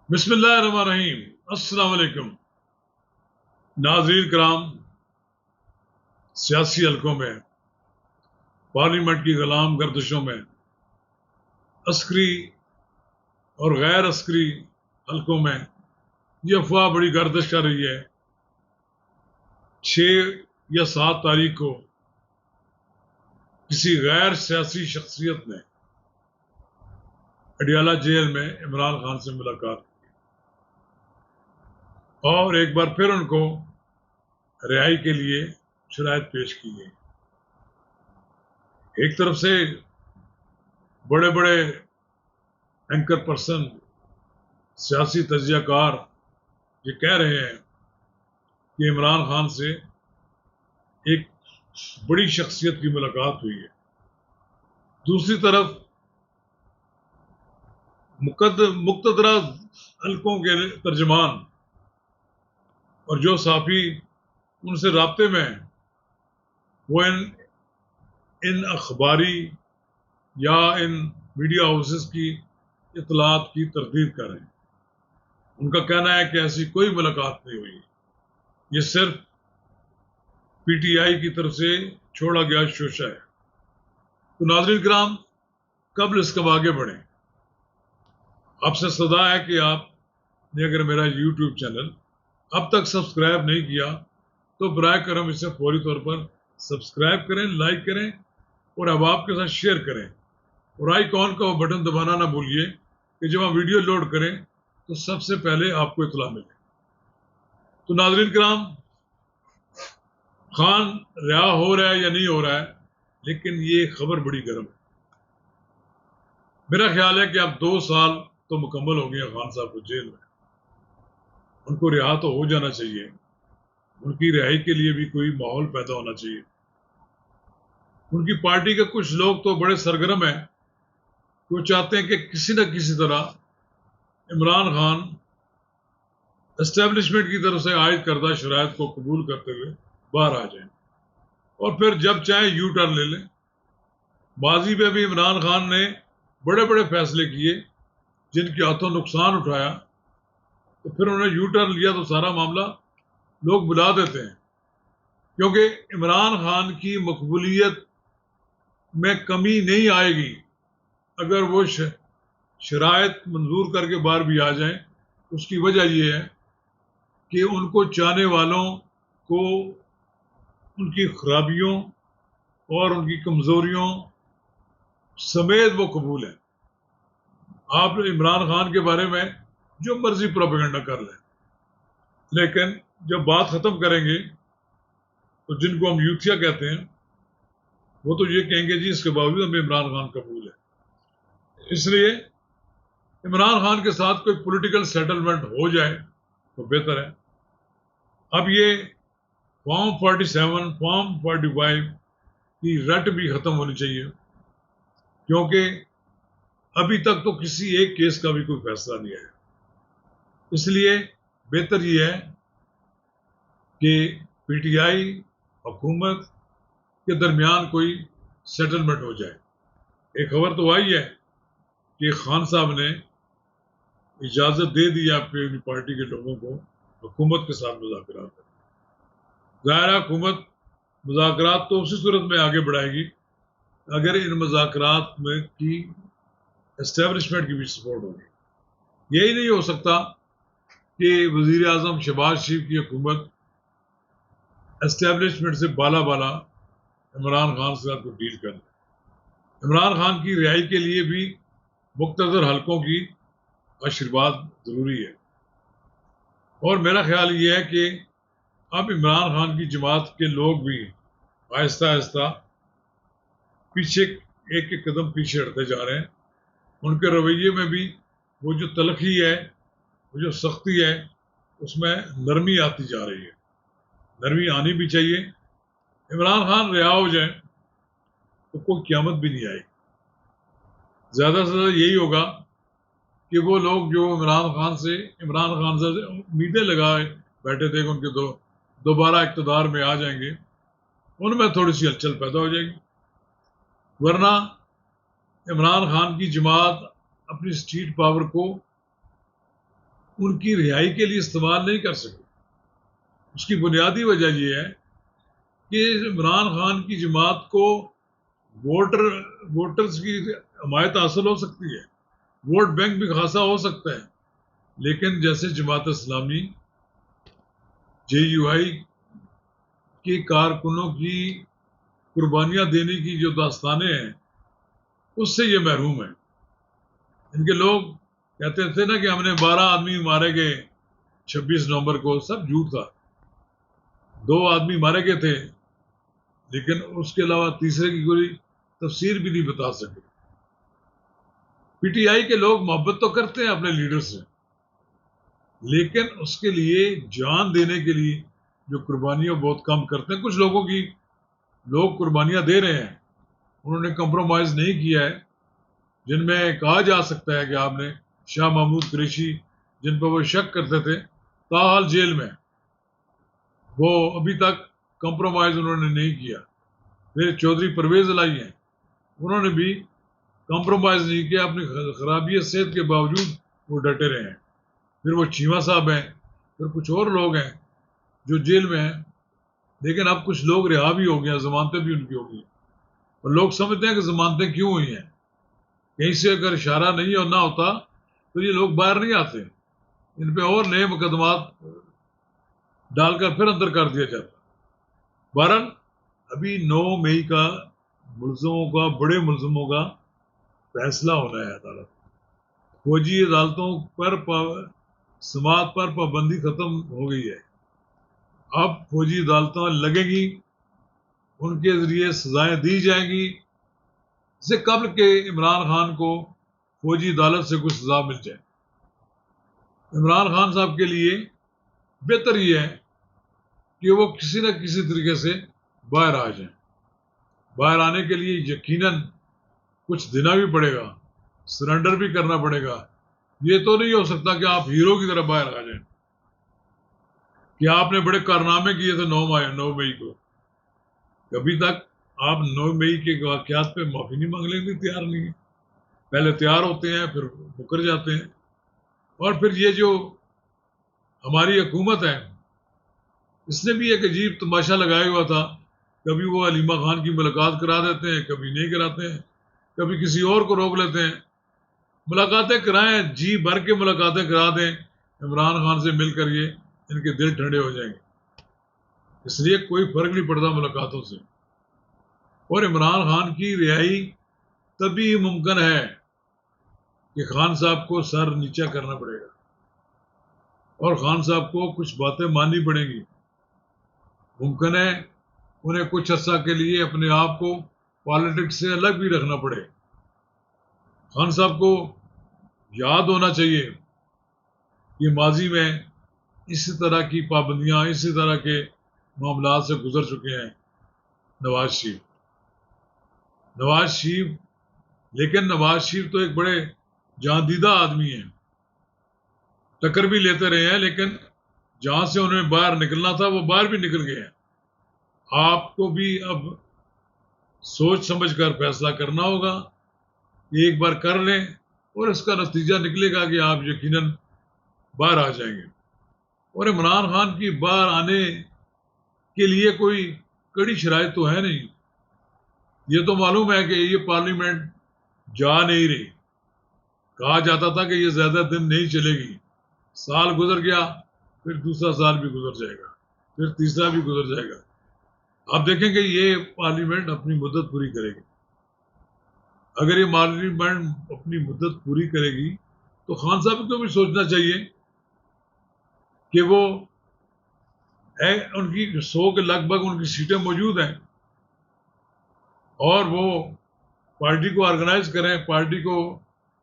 بسم اللہ الرحمن الرحیم۔ السلام علیکم ناظرین کرام، سیاسی حلقوں میں، پارلیمنٹ کی غلام گردشوں میں، عسکری اور غیر عسکری حلقوں میں یہ افواہ بڑی گردش کر رہی ہے 6 یا 7 تاریخ کو کسی غیر سیاسی شخصیت نے اڈیالہ جیل میں عمران خان سے ملاقات کی اور ایک بار پھر ان کو رہائی کے لیے شرائط پیش کی گئی۔ ایک طرف سے بڑے بڑے اینکر پرسن، سیاسی تجزیہ کار یہ کہہ رہے ہیں کہ عمران خان سے ایک بڑی شخصیت کی ملاقات ہوئی ہے۔ دوسری طرف مقتدرہ حلقوں کے ترجمان اور جو صحافی ان سے رابطے میں ہیں وہ ان اخباری یا ان میڈیا ہاؤسز کی اطلاعات کی تردید کر رہے ہیں۔ ان کا کہنا ہے کہ ایسی کوئی ملاقات نہیں ہوئی، یہ صرف پی ٹی آئی کی طرف سے چھوڑا گیا شوشہ ہے۔ تو ناظرین کرام، قبل اس کب آگے بڑھیں، آپ سے صدا ہے کہ آپ نے اگر میرا یوٹیوب چینل اب تک سبسکرائب نہیں کیا تو برائے کرم اسے فوری طور پر سبسکرائب کریں، لائک کریں اور اب آپ کے ساتھ شیئر کریں، اور آئیکن کا وہ بٹن دبانا نہ بھولیے کہ جب ہم ویڈیو لوڈ کریں تو سب سے پہلے آپ کو اطلاع ملے۔ تو ناظرین کرام، خان رہا ہو رہا ہے یا نہیں ہو رہا ہے، لیکن یہ خبر بڑی گرم ہے۔ میرا خیال ہے کہ اب 2 سال تو مکمل ہو گئے خان صاحب کو جیل میں، ان کو رہا تو ہو جانا چاہیے، ان کی رہائی کے لیے بھی کوئی ماحول پیدا ہونا چاہیے۔ ان کی پارٹی کے کچھ لوگ تو بڑے سرگرم ہیں، وہ چاہتے ہیں کہ کسی نہ کسی طرح عمران خان اسٹیبلشمنٹ کی طرف سے عائد کردہ شرائط کو قبول کرتے ہوئے باہر آ جائیں اور پھر جب چاہیں یو ٹرن لے لیں۔ ماضی میں بھی عمران خان نے بڑے بڑے فیصلے کیے جن کے ہاتھوں نقصان اٹھایا، تو پھر انہوں نے یو ٹرن لیا تو سارا معاملہ لوگ بلا دیتے ہیں، کیونکہ عمران خان کی مقبولیت میں کمی نہیں آئے گی اگر وہ شرائط منظور کر کے باہر بھی آ جائیں۔ اس کی وجہ یہ ہے کہ ان کو چاہنے والوں کو ان کی خرابیوں اور ان کی کمزوریوں سمیت وہ قبول ہیں۔ آپ عمران خان کے بارے میں جو مرضی پروپیگنڈا کر لیں، لیکن جب بات ختم کریں گے تو جن کو ہم یوتھیا کہتے ہیں وہ تو یہ کہیں گے جی اس کے باوجود ہمیں عمران خان قبول ہے۔ اس لیے عمران خان کے ساتھ کوئی پولیٹیکل سیٹلمنٹ ہو جائے تو بہتر ہے۔ اب یہ فارم 47، فارم 45 کی رٹ بھی ختم ہونی چاہیے، کیونکہ ابھی تک تو کسی ایک کیس کا بھی کوئی فیصلہ نہیں ہے۔ اس لیے بہتر یہ ہے کہ پی ٹی آئی حکومت کے درمیان کوئی سیٹلمنٹ ہو جائے۔ ایک خبر تو آئی ہے کہ خان صاحب نے اجازت دے دی اپنی پارٹی کے لوگوں کو حکومت کے ساتھ مذاکرات کریں۔ ظاہر حکومت مذاکرات تو اسی صورت میں آگے بڑھائے گی اگر ان مذاکرات میں کی اسٹیبلشمنٹ کی بھی سپورٹ ہوگی۔ یہی نہیں ہو سکتا کہ وزیر اعظم شہباز شریف کی حکومت اسٹیبلشمنٹ سے بالا عمران خان سے کو ڈیل کر دے۔ عمران خان کی رہائی کے لیے بھی مقتدر حلقوں کی آشرواد ضروری ہے، اور میرا خیال یہ ہے کہ اب عمران خان کی جماعت کے لوگ بھی آہستہ آہستہ پیچھے ایک ایک قدم پیچھے ہٹتے جا رہے ہیں۔ ان کے رویے میں بھی وہ جو تلخی ہے، وہ جو سختی ہے، اس میں نرمی آتی جا رہی ہے۔ نرمی آنی بھی چاہیے۔ عمران خان رہا ہو جائیں تو کوئی قیامت بھی نہیں آئے گی۔ زیادہ سے زیادہ یہی ہوگا کہ وہ لوگ جو عمران خان سے امیدیں لگائے بیٹھے تھے کہ ان کے دوبارہ اقتدار میں آ جائیں گے، ان میں تھوڑی سی ہلچل پیدا ہو جائے گی۔ ورنہ عمران خان کی جماعت اپنی اسٹیٹ پاور کو ان کی رہائی کے لیے استعمال نہیں کر سکے. اس کی بنیادی وجہ یہ ہے کہ عمران خان کی جماعت کو ووٹرز کی حمایت حاصل ہو سکتی ہے، ووٹ بینک بھی خاصا ہو سکتا ہے، لیکن جیسے جماعت اسلامی، جے یو آئی کے کارکنوں کی قربانیاں دینے کی جو داستانیں ہیں اس سے یہ محروم ہے. ان کے لوگ کہتے تھے نا کہ ہم نے 12 آدمی مارے گئے 26 نومبر کو، سب جھوٹ تھا. 2 آدمی مارے گئے تھے، لیکن اس کے علاوہ تیسرے کی کوئی تفسیر بھی نہیں بتا سکے. پی ٹی آئی کے لوگ محبت تو کرتے ہیں اپنے لیڈر سے، لیکن اس کے لیے جان دینے کے لیے جو قربانیاں بہت کم کرتے ہیں. کچھ لوگوں کی لوگ قربانیاں دے رہے ہیں، انہوں نے کمپرومائز نہیں کیا ہے، جن میں کہا جا سکتا ہے کہ آپ نے شاہ محمود قریشی، جن پر وہ شک کرتے تھے، تاحال جیل میں، وہ ابھی تک کمپرومائز انہوں نے نہیں کیا. پھر چودھری پرویز الہی ہیں، انہوں نے بھی کمپرومائز نہیں کیا، اپنی خرابی صحت کے باوجود وہ ڈٹے رہے ہیں. پھر وہ چیمہ صاحب ہیں، پھر کچھ اور لوگ ہیں جو جیل میں ہیں، لیکن اب کچھ لوگ رہا بھی ہو گئے، ضمانتیں بھی ان کی ہو گئی. اور لوگ سمجھتے ہیں کہ ضمانتیں کیوں ہوئی ہیں، کہیں سے اگر اشارہ نہیں اور نہ ہوتا تو یہ لوگ باہر نہیں آتے، ان پہ اور نئے مقدمات ڈال کر پھر اندر کر دیا جاتا. بہرحال ابھی 9 مئی کا ملزموں کا، بڑے ملزموں کا فیصلہ ہونا ہے عدالت. فوجی عدالتوں پر سماعت پر پابندی ختم ہو گئی ہے. اب فوجی عدالتیں لگیں گی، ان کے ذریعے سزائیں دی جائیں گی. اس سے قبل کہ عمران خان کو فوجی عدالت سے کوئی سزا مل جائے. عمران خان صاحب کے لیے بہتر یہ ہے کہ وہ کسی نہ کسی طریقے سے باہر آ جائیں. باہر آنے کے لیے یقیناً کچھ دینا بھی پڑے گا، سرنڈر بھی کرنا پڑے گا. یہ تو نہیں ہو سکتا کہ آپ ہیرو کی طرح باہر آ جائیں، کہ آپ نے بڑے کارنامے کیے تھے 9 مئی کو. کبھی تک آپ 9 مئی کے واقعات پہ معافی نہیں مانگنے کے لیے تیار نہیں ہیں. پہلے تیار ہوتے ہیں، پھر مکر جاتے ہیں. اور پھر یہ جو ہماری حکومت ہے، اس نے بھی ایک عجیب تماشا لگایا ہوا تھا. کبھی وہ علیمہ خان کی ملاقات کرا دیتے ہیں، کبھی نہیں کراتے ہیں، کبھی کسی اور کو روک لیتے ہیں. ملاقاتیں کرائیں، جی بھر کے ملاقاتیں کرا دیں عمران خان سے مل کر، یہ ان کے دل ٹھنڈے ہو جائیں گے. اس لیے کوئی فرق نہیں پڑتا ملاقاتوں سے. اور عمران خان کی رہائی تبھی ممکن ہے کہ خان صاحب کو سر نیچا کرنا پڑے گا، اور خان صاحب کو کچھ باتیں ماننی پڑیں گی. ممکن ہے انہیں کچھ عرصہ کے لیے اپنے آپ کو پالیٹکس سے الگ بھی رکھنا پڑے. خان صاحب کو یاد ہونا چاہیے کہ ماضی میں اسی طرح کی پابندیاں، اسی طرح کے معاملات سے گزر چکے ہیں. نواز شریف لیکن نواز شریف تو ایک بڑے جاندیدہ آدمی ہیں، ٹکر بھی لیتے رہے ہیں، لیکن جہاں سے انہیں باہر نکلنا تھا وہ باہر بھی نکل گئے ہیں. آپ کو بھی اب سوچ سمجھ کر فیصلہ کرنا ہوگا. ایک بار کر لیں اور اس کا نتیجہ نکلے گا کہ آپ یقیناً باہر آ جائیں گے. اور عمران خان کی باہر آنے کے لیے کوئی کڑی شرائط تو ہے نہیں. یہ تو معلوم ہے کہ یہ پارلیمنٹ جا نہیں رہی. کہا جاتا تھا کہ یہ زیادہ دن نہیں چلے گی. سال گزر گیا، پھر دوسرا سال بھی گزر جائے گا، پھر تیسرا بھی گزر جائے گا. آپ دیکھیں کہ یہ پارلیمنٹ اپنی مدت پوری کرے گی. اگر یہ پارلیمنٹ اپنی مدت پوری کرے گی تو خان صاحب کو بھی سوچنا چاہیے کہ وہ ان کی 100 کے لگ بھگ ان کی سیٹیں موجود ہیں، اور وہ پارٹی کو آرگنائز کریں، پارٹی کو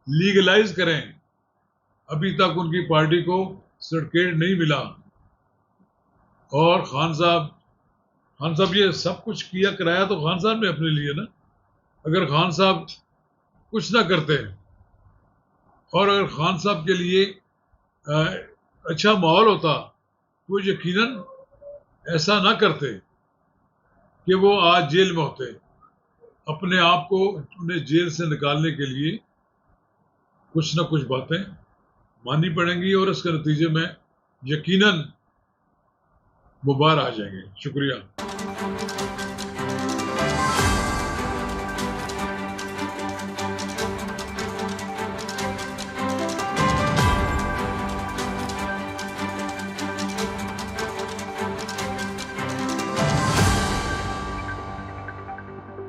لیگلائز کریں. ابھی تک ان کی پارٹی کو سرٹیفکیٹ نہیں ملا. اور خان صاحب یہ سب کچھ کیا کرایا تو خان صاحب نے اپنے لیے نا. اگر خان صاحب کچھ نہ کرتے، اور اگر خان صاحب کے لیے اچھا ماحول ہوتا تو یقیناً ایسا نہ کرتے کہ وہ آج جیل میں ہوتے. اپنے آپ کو انہیں جیل سے نکالنے کے لیے کچھ نہ کچھ باتیں ماننی پڑیں گی اور اس کے نتیجے میں یقیناً وہ باہر آ جائیں گے. شکریہ.